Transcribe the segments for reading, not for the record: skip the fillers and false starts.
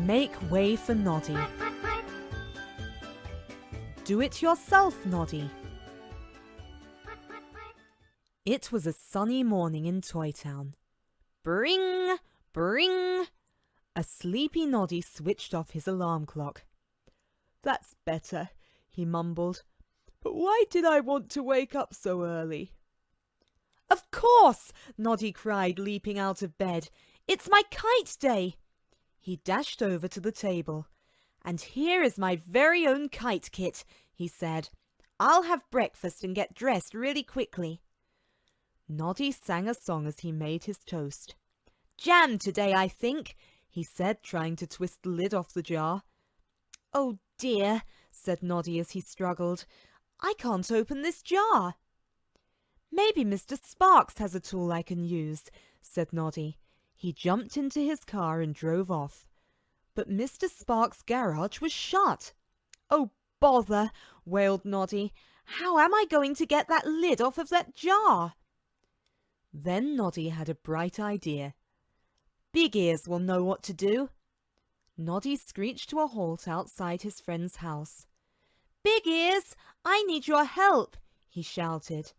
Make way for Noddy. Do it yourself, Noddy. It was a sunny morning in Toy Town. Bring, bring. A sleepy Noddy switched off his alarm clock. "That's better," he mumbled. "But why did I want to wake up so early?" "Of course!" Noddy cried, leaping out of bed. "It's my kite day!" He dashed over to the table. "And here is my very own kite kit," he said. "I'll have breakfast and get dressed really quickly." Noddy sang a song as he made his toast. "Jam today, I think," he said, trying to twist the lid off the jar. "Oh dear," said Noddy as he struggled. "I can't open this jar." "Maybe Mr. Sparks has a tool I can use," said Noddy. He jumped into his car and drove off. But Mr. Sparks' garage was shut. "Oh, bother," wailed Noddy. "How am I going to get that lid off of that jar?" Then Noddy had a bright idea. "Big Ears will know what to do." Noddy screeched to a halt outside his friend's house. "Big Ears, I need your help," he shouted.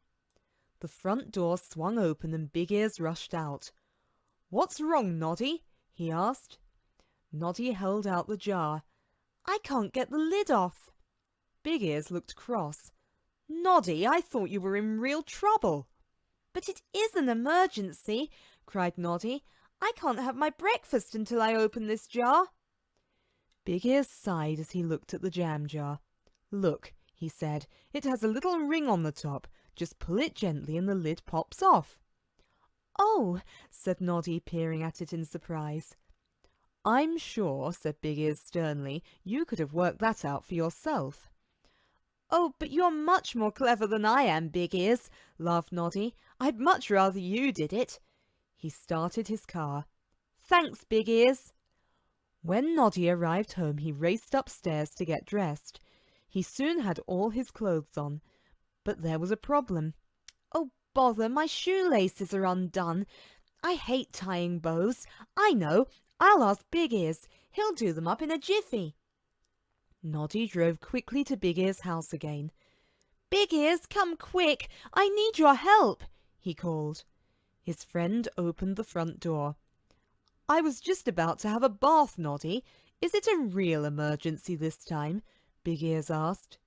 The front door swung open and Big Ears rushed out. "What's wrong, Noddy?" he asked. Noddy held out the jar. "I can't get the lid off." Big Ears looked cross. "Noddy, I thought you were in real trouble." "But it is an emergency," cried Noddy. "I can't have my breakfast until I open this jar." Big Ears sighed as he looked at the jam jar. "Look," he said, "it has a little ring on the top. Just pull it gently and the lid pops off." "Oh," said Noddy, peering at it in surprise. "I'm sure," said Big Ears sternly, "you could have worked that out for yourself." "Oh, but you're much more clever than I am, Big Ears," laughed Noddy. "I'd much rather you did it." He started his car. "Thanks, Big Ears." When Noddy arrived home, he raced upstairs to get dressed. He soon had all his clothes on. But there was a problem. "Oh, bother, my shoelaces are undone. I hate tying bows. I know, I'll ask Big Ears. He'll do them up in a jiffy." Noddy drove quickly to Big Ears' house again. "Big Ears, come quick! I need your help!" he called. His friend opened the front door. "I was just about to have a bath, Noddy. Is it a real emergency this time?" Big Ears asked.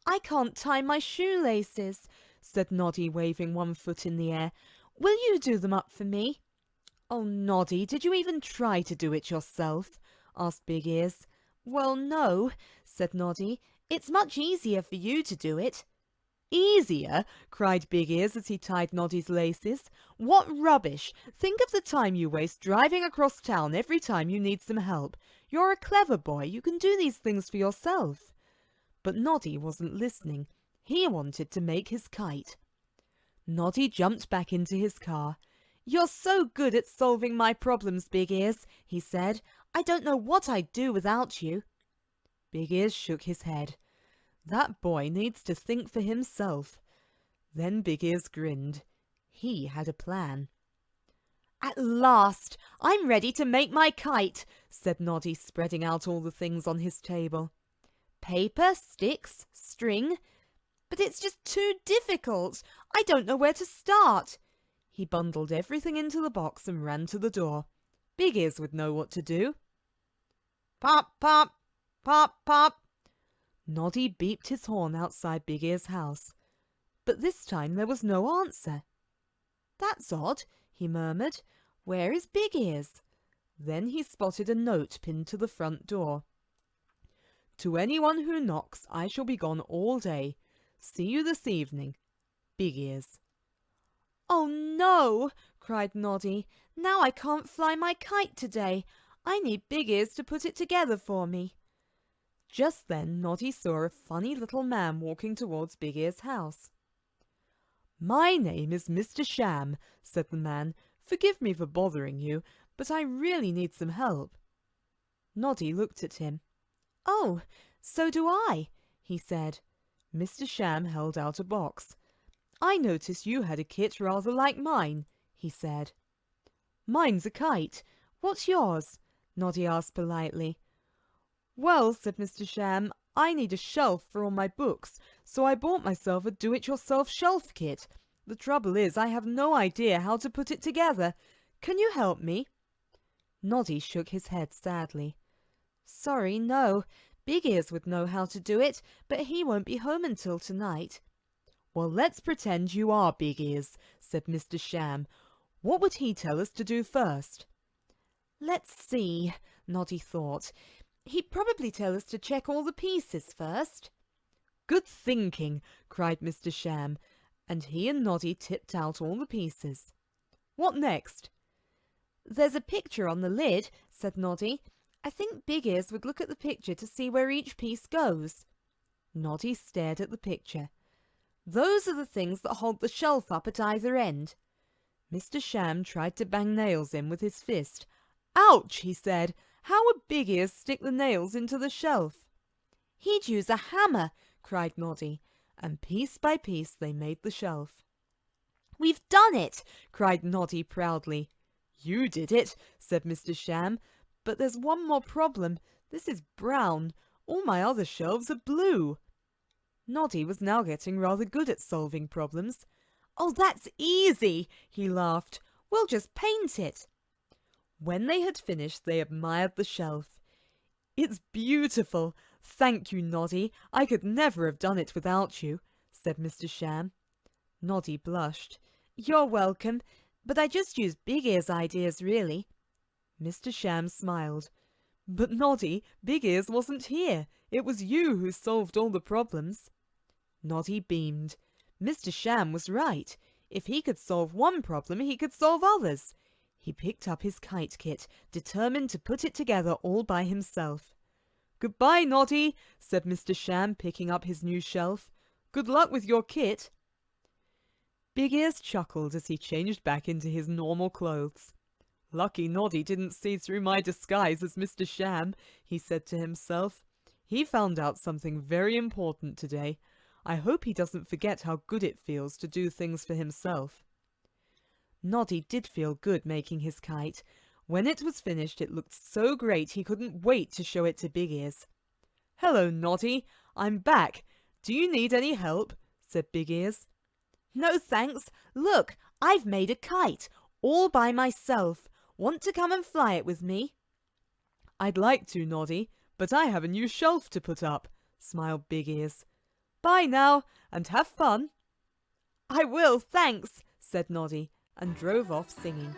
"I can't tie my shoelaces," said Noddy, waving one foot in the air. "Will you do them up for me?" "Oh, Noddy, did you even try to do it yourself?" asked Big Ears. "Well, no," said Noddy. "It's much easier for you to do it." "Easier?" cried Big Ears as he tied Noddy's laces. "What rubbish! Think of the time you waste driving across town every time you need some help. You're a clever boy. You can do these things for yourself." But Noddy wasn't listening. He wanted to make his kite. Noddy jumped back into his car. "You're so good at solving my problems, Big Ears," he said. "I don't know what I'd do without you." Big Ears shook his head. "That boy needs to think for himself." Then Big Ears grinned. He had a plan. "At last, I'm ready to make my kite," said Noddy, spreading out all the things on his table. "Paper, sticks, string. But it's just too difficult. I don't know where to start." He bundled everything into the box and ran to the door. Big Ears would know what to do. "Pop, pop, pop, pop." Noddy beeped his horn outside Big Ears' house. But this time there was no answer. "That's odd," he murmured. "Where is Big Ears?" Then he spotted a note pinned to the front door. "To anyone who knocks, I shall be gone all day. See you this evening. Big Ears." "Oh no!" cried Noddy. "Now I can't fly my kite today. I need Big Ears to put it together for me." Just then Noddy saw a funny little man walking towards Big Ears' house. "My name is Mr. Sham," said the man. "Forgive me for bothering you, but I really need some help." Noddy looked at him. "Oh, so do I," he said. Mr. Sham held out a box. "I noticed you had a kit rather like mine," he said. "Mine's a kite. What's yours?" Noddy asked politely. Well, said Mr. Sham, I need a shelf for all my books, so I bought myself a do-it-yourself shelf kit. The trouble is, I have no idea how to put it together. Can you help me? Noddy shook his head sadly. Sorry, no. Big Ears would know how to do it, but he won't be home until tonight. Well, let's pretend you are Big Ears, said Mr. Sham. What would he tell us to do first? Let's see, Noddy thought. He'd probably tell us to check all the pieces first. Good thinking, cried Mr. Sham, and he and Noddy tipped out all the pieces. What next? There's a picture on the lid, said Noddy. I think Big Ears would look at the picture to see where each piece goes. Noddy stared at the picture. Those are the things that hold the shelf up at either end. Mr. Sham tried to bang nails in with his fist. Ouch, he said. How would Big Ears stick the nails into the shelf? He'd use a hammer, cried Noddy, and piece by piece they made the shelf. We've done it, cried Noddy proudly. You did it, said Mr. Sham, but there's one more problem. This is brown. All my other shelves are blue. Noddy was now getting rather good at solving problems. Oh, that's easy, he laughed. We'll just paint it. When they had finished, they admired the shelf. It's beautiful. Thank you, Noddy. I could never have done it without you, said Mr. Sham. Noddy blushed. You're welcome, but I just used Big Ears' ideas, really. Mr. Sham smiled. But Noddy, Big Ears wasn't here. It was you who solved all the problems. Noddy beamed. Mr. Sham was right. If he could solve one problem, he could solve others. He picked up his kite kit, determined to put it together all by himself. Goodbye, Noddy, said Mr. Sham, picking up his new shelf. Good luck with your kit. Big Ears chuckled as he changed back into his normal clothes. Lucky Noddy didn't see through my disguise as Mr. Sham, he said to himself. He found out something very important today. I hope he doesn't forget how good it feels to do things for himself. Noddy did feel good making his kite. When it was finished, it looked so great he couldn't wait to show it to Big Ears. Hello, Noddy. I'm back. Do you need any help? Said Big Ears. No, thanks. Look, I've made a kite, all by myself. Want to come and fly it with me? I'd like to, Noddy, but I have a new shelf to put up, smiled Big Ears. Bye now, and have fun. I will, thanks, said Noddy, and drove off singing.